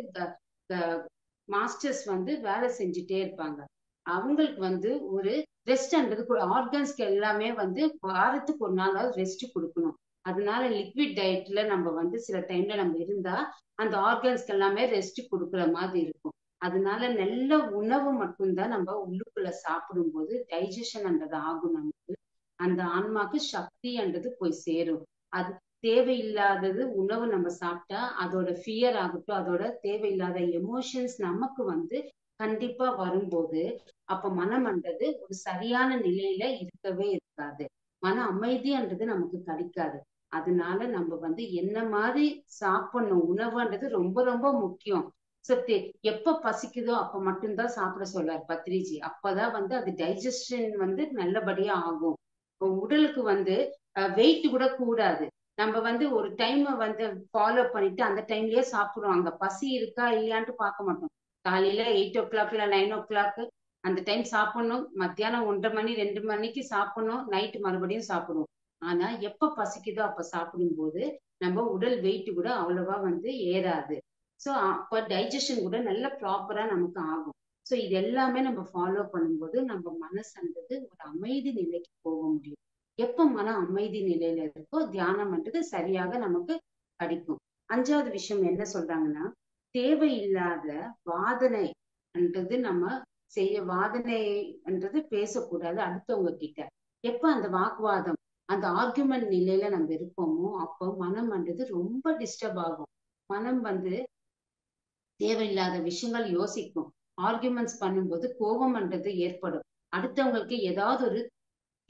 மாஸ்டர்ஸ் வந்து வேலை செஞ்சுட்டே இருப்பாங்க. அவங்களுக்கு வந்து ஒரு ரெஸ்ட்ன்றது ஆர்கன்ஸ்க்கு எல்லாமே வந்து வாரத்துக்கு ஒரு நாளாவது ரெஸ்ட் கொடுக்கணும். அதனால லிக்விட் டயட்ல நம்ம வந்து சில டைம்ல நம்ம இருந்தா அந்த ஆர்கன்ஸ்க்கு எல்லாமே ரெஸ்ட் கொடுக்குற மாதிரி இருக்கும். அதனால நல்ல உணவு மட்டும்தான் நம்ம உள்ளுக்குள்ள சாப்பிடும்போது டைஜஷன்ன்றது ஆகும். நமக்கு அந்த ஆன்மாக்கு சக்தின்றது போய் சேரும். அது தேவையில்லாதது உணவு நம்ம சாப்பிட்டா அதோட ஃபியர் ஆகட்டும், அதோட தேவையில்லாத எமோஷன்ஸ் நமக்கு வந்து கண்டிப்பா வரும்போது அப்ப மனம்ன்றது ஒரு சரியான நிலையில இருக்கவே இருக்காது. மன அமைதின்றது நமக்கு கிடைக்காது. அதனால நம்ம வந்து என்ன மாதிரி சாப்பிடணும், உணவுன்றது ரொம்ப ரொம்ப முக்கியம். சரி, எப்ப பசிக்குதோ அப்ப மட்டும்தான் சாப்பிட சொல்றாரு பத்ரிஜி. அப்பதான் வந்து அது டைஜஷன் வந்து நல்லபடியா ஆகும். இப்போ உடலுக்கு வந்து வெயிட் கூட கூடாது. நம்ம வந்து ஒரு டைம் வந்து ஃபாலோ பண்ணிட்டு அந்த டைம்லயே சாப்பிடுறோம். அங்க பசி இருக்கா இல்லையான்ட்டு பார்க்க மாட்டோம். காலையில 8 o'clock இல்ல 9 o'clock அந்த டைம் சாப்பிடணும். மத்தியானம் 1:30 மணி 2 மணிக்கு சாப்பிடணும். நைட்டு மறுபடியும் சாப்பிடுவோம். ஆனா எப்ப பசிக்குதோ அப்ப சாப்பிடும்போது நம்ம உடல் வெயிட் கூட அவ்வளவா வந்து ஏறாது. சோ அப்ப டைஜஷன் கூட நல்ல ப்ராப்பரா நமக்கு ஆகும். சோ இது எல்லாமே நம்ம ஃபாலோ பண்ணும்போது நம்ம மனசுன்றது ஒரு அமைதி நிலைக்கு போக முடியும். எப்ப மன அமைதி நிலையில இருக்கோ தியானம்ன்றது சரியாக நமக்கு கிடைக்கும். 5வது விஷயம் என்ன சொல்றாங்கன்னா, தேவையில்லாத வாதனைன்றது நம்ம வாதனைன்றது பேசக்கூடாது அடுத்தவங்க கிட்ட. எப்ப அந்த வாக்குவாதம், அந்த ஆர்குமெண்ட் நிலையில நம்ம இருப்போமோ அப்போ மனம்ன்றது ரொம்ப டிஸ்டர்ப் ஆகும். மனம் வந்து தேவையில்லாத விஷயங்கள் யோசிக்கும். ஆர்குமெண்ட்ஸ் பண்ணும்போது கோபம்ன்றது ஏற்படும். அடுத்தவங்களுக்கு ஏதாவது ஒரு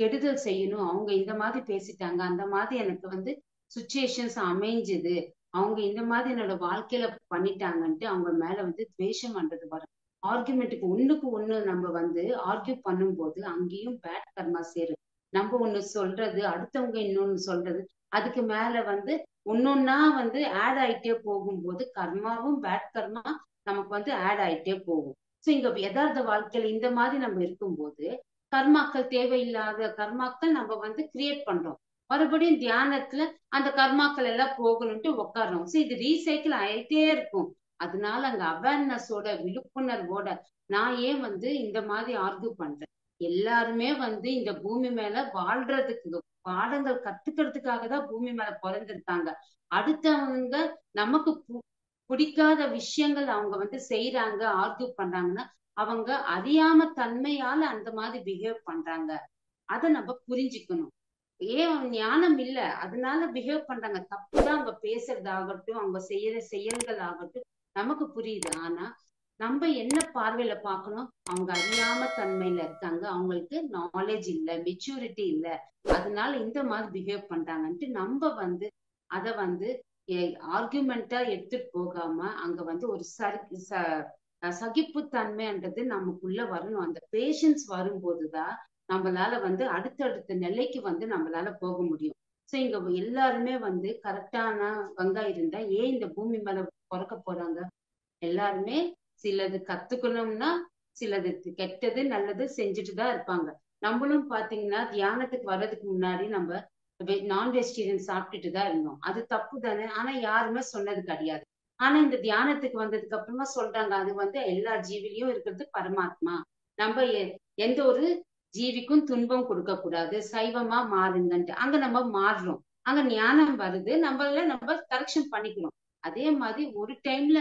கெடுதல் செய்யணும், அவங்க இந்த மாதிரி பேசிட்டாங்க, அந்த மாதிரி எனக்கு வந்து சுச்சுவேஷன்ஸ் அமைஞ்சுது, அவங்க இந்த மாதிரி என்னோட வாழ்க்கையில பண்ணிட்டாங்கன்ட்டு அவங்க மேல வந்து துவேஷம்ன்றது வரும். ஆர்குமெண்ட்டுக்கு ஒண்ணுக்கு ஒண்ணு நம்ம வந்து ஆர்கியூ பண்ணும்போது அங்கேயும் பேட் கர்மா சேரும். நம்ம ஒண்ணு சொல்றது அடுத்தவங்க இன்னொன்னு சொல்றது, அதுக்கு மேல வந்து ஒன்னொன்னா வந்து ஆட் ஆயிட்டே போகும்போது கர்மாவும் பேட் கர்மா நமக்கு வந்து ஆட் ஆயிட்டே போகும். சோ இங்க யதார்த்த வாழ்க்கையில இந்த மாதிரி நம்ம இருக்கும்போது கர்மாக்கள், தேவையில்லாத கர்மாக்கள் நம்ம வந்து கிரியேட் பண்றோம். மறுபடியும் தியானத்துல அந்த கர்மாக்கள் எல்லாம் போகணும்ட்டு உட்கார்றோம். சோ இது ரீசைக்கிள் ஆயிட்டே இருக்கும். அதனால அங்க அவேர்னஸோட விழிப்புணர்வோட நான் ஏன் வந்து இந்த மாதிரி ஆர்கியூ பண்றேன். எல்லாருமே வந்து இந்த பூமி மேல வாழ்றதுக்கு பாடங்கள் கத்துக்கிறதுக்காக தான் பூமி மேல பிறந்திருக்காங்க. அடுத்தவங்க நமக்கு பிடிக்காத விஷயங்கள் அவங்க வந்து செய்யறாங்க, ஆர்கியூ பண்றாங்கன்னா அவங்க அறியாம தன்மையால அந்த மாதிரி பிஹேவ் பண்றாங்க. அதை நம்ம புரிஞ்சுக்கணும். ஏன் ஞானம் இல்ல அதனால பிஹேவ் பண்றாங்க. தப்புதான் அவங்க பேசுறதாகட்டும், அவங்க செய்யற செயல்கள் ஆகட்டும் நமக்கு புரியுது. ஆனா நம்ம என்ன பார்வையில பார்க்கணும், அவங்க அறியாம தன்மையில இருக்காங்க, அவங்களுக்கு நாலேஜ் இல்ல, மெச்சூரிட்டி இல்ல, அதனால இந்த மாதிரி பிஹேவ் பண்றாங்கன்ட்டு நம்ம வந்து அத வந்து ஆர்குமெண்டா எடுத்துட்டு போகாம அங்க வந்து ஒரு சகிப்புத்தன்மைன்றது நமக்குள்ள வரணும். அந்த பேஷன்ஸ் வரும்போதுதான் நம்மளால வந்து அடுத்தடுத்த நிலைக்கு வந்து நம்மளால போக முடியும். சோ இங்க எல்லாருமே வந்து கரெக்டானவங்க இருந்தா ஏன் இந்த பூமி மேல பிறக்க போறாங்க? எல்லாருமே சிலது கத்துக்கணும்னா சிலது கெட்டது நல்லது செஞ்சுட்டு தான் இருப்பாங்க. நம்மளும் பாத்தீங்கன்னா தியானத்துக்கு வர்றதுக்கு முன்னாடி நம்ம நான் வெஜிடேரியன் சாப்பிட்டுட்டு தான் இருந்தோம். அது தப்பு தானே? ஆனா யாருமே சொன்னது கிடையாது. ஆனா இந்த தியானத்துக்கு வந்ததுக்கு அப்புறமா சொல்றாங்க அது வந்து எல்லா ஜீவிலையும் இருக்கிறது பரமாத்மா. நம்ம எந்த ஒரு ஜீவிக்கும் துன்பம் கொடுக்க கூடாது, சைவமா மாறுங்கன்ட்டு அங்க நம்ம மாறுறோம். அங்க ஞானம் வருது, நம்ம கரெக்ஷன் பண்ணிக்கிறோம். அதே மாதிரி ஒரு டைம்ல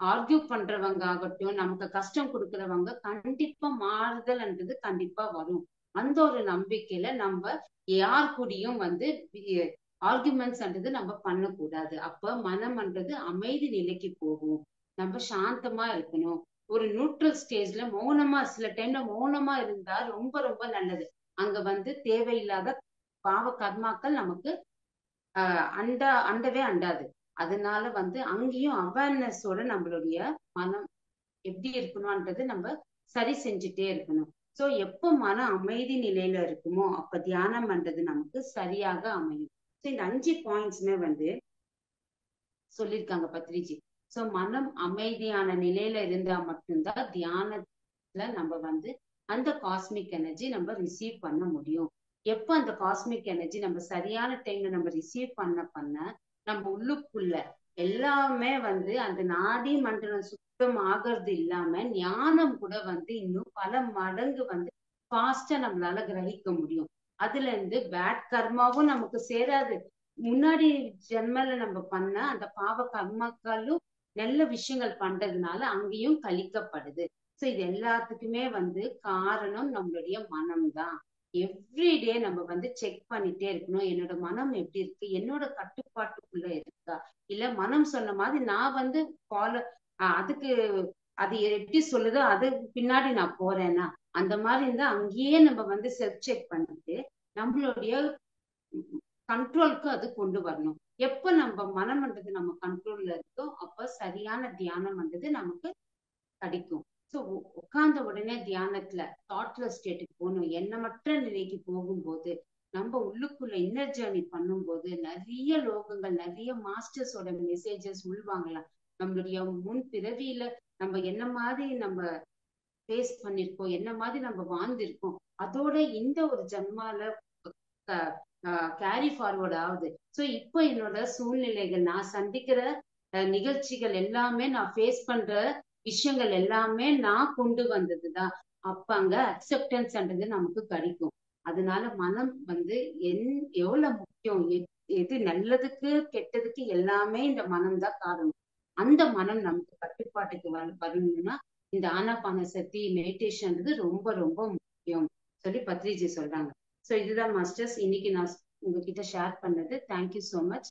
ஆர்கியூ பண்றவங்க ஆகட்டும், நமக்கு கஷ்டம் கொடுக்கறவங்க கண்டிப்பா மாறுதல்ன்றது கண்டிப்பா வரும். அந்த ஒரு நம்பிக்கையில நம்ம யார் கூடயும் வந்து ஆர்குமெண்ட்ஸ்ன்றது நம்ம பண்ணக்கூடாது. அப்ப மனம்ன்றது அமைதி நிலைக்கு போகும். நம்ம சாந்தமா இருக்கணும். ஒரு நியூட்ரல் ஸ்டேஜ்ல மௌனமா சில டைம்ல மௌனமா இருந்தா ரொம்ப ரொம்ப நல்லது. அங்க வந்து தேவையில்லாத பாவ கர்மாக்கள் நமக்கு அண்டவே அண்டாது. அதனால வந்து அங்கேயும் அவேர்னஸோட நம்மளுடைய மனம் எப்படி இருக்கணும்ன்றது நம்ம சரி செஞ்சுட்டே இருக்கணும். சோ எப்போ மன அமைதி நிலையில இருக்குமோ அப்ப தியானம் பண்றது நமக்கு சரியாக அமையும். சோ இந்த 5 பாயிண்ட்ஸ்மே வந்து சொல்லியிருக்காங்க பத்ரிஜி. சோ மனம் அமைதியான நிலையில இருந்தா மட்டும்தான் தியானத்துல நம்ம வந்து அந்த காஸ்மிக் எனர்ஜி நம்ம ரிசீவ் பண்ண முடியும். எப்ப அந்த காஸ்மிக் எனர்ஜி நம்ம சரியான டைம்ல நம்ம ரிசீவ் பண்ண நம்ம உள்ளுக்குள்ள எல்லாமே வந்து அந்த நாடி மண்டலம் சுத்தம் ஆகிறது இல்லாம ஞானம் கூட வந்து இன்னும் பல மடங்கு வந்து ஃபாஸ்டா நம்மளால கிரகிக்க முடியும். அதுல இருந்து பேட் கர்மாவும் நமக்கு சேராது. முன்னாடி ஜென்மல நம்ம பண்ண அந்த பாவ கர்மாக்களும் நல்ல விஷயங்கள் பண்றதுனால அங்கேயும் கழிக்கப்படுது. சோ இது எல்லாத்துக்குமே வந்து காரணம் நம்மளுடைய மனம்தான். எவ்ரிடே நம்ம வந்து செக் பண்ணிட்டே இருக்கணும். என்னோட மனம் எப்படி இருக்கு, என்னோட கட்டுப்பாட்டுக்குள்ள இருக்கா, இல்ல மனம் சொன்ன மாதிரி நான் வந்து ஃபாலோ அதுக்கு அது எப்படி சொல்லுதோ அது பின்னாடி நான் போறேன்னா அந்த மாதிரி இருந்தா அங்கேயே நம்ம வந்து செல்ஃப் செக் பண்ணிட்டு நம்மளுடைய கண்ட்ரோலுக்கு அது கொண்டு வரணும். எப்ப நம்ம மனம்ன்றது நம்ம கண்ட்ரோல்ல இருக்கோ அப்ப சரியான தியானம் பண்றது நமக்கு கிடைக்கும். ஸோ உட்கார்ந்த உடனே தியானத்துல தாட்லெஸ் ஸ்டேட்டுக்கு போகணும். எண்ணமற்ற நிலைக்கு போகும்போது நம்ம உள்ளுக்குள்ள இன்னர் ஜேர்னி பண்ணும்போது நிறைய லோகங்கள் நிறைய மாஸ்டர்ஸோட மெசேஜஸ் உள்வாங்கலாம். நம்மளுடைய முன் பிறவியில நம்ம என்ன மாதிரி நம்ம ஃபேஸ் பண்ணிருக்கோம், என்ன மாதிரி நம்ம வாழ்ந்திருக்கோம், அதோட இந்த ஒரு ஜன்மால கேரி ஃபார்வர்ட் ஆகுது. ஸோ இப்போ என்னோட சூழ்நிலைகள் நான் சந்திக்கிற நிகழ்ச்சிகள் எல்லாமே நான் ஃபேஸ் பண்ற விஷயங்கள் எல்லாமே நான் கொண்டு வந்ததுதான். அப்ப அங்க அக்செப்டன்ஸ்ன்றது நமக்கு கிடைக்கும். அதனால மனம் வந்து எவ்வளவு முக்கியம், எது நல்லதுக்கு கெட்டதுக்கு எல்லாமே இந்த மனம் தான் காரணம். அந்த மனம் நமக்கு கட்டுப்பாட்டுக்கு வரணும்னா இந்த ஆனாபான சக்தி மெடிடேஷன்றது ரொம்ப ரொம்ப முக்கியம் சொல்லி பத்ரிஜி சொல்றாங்க. ஸோ இதுதான் மாஸ்டர்ஸ் இன்னைக்கு நான் உங்ககிட்ட ஷேர் பண்ணது. Thank you so much.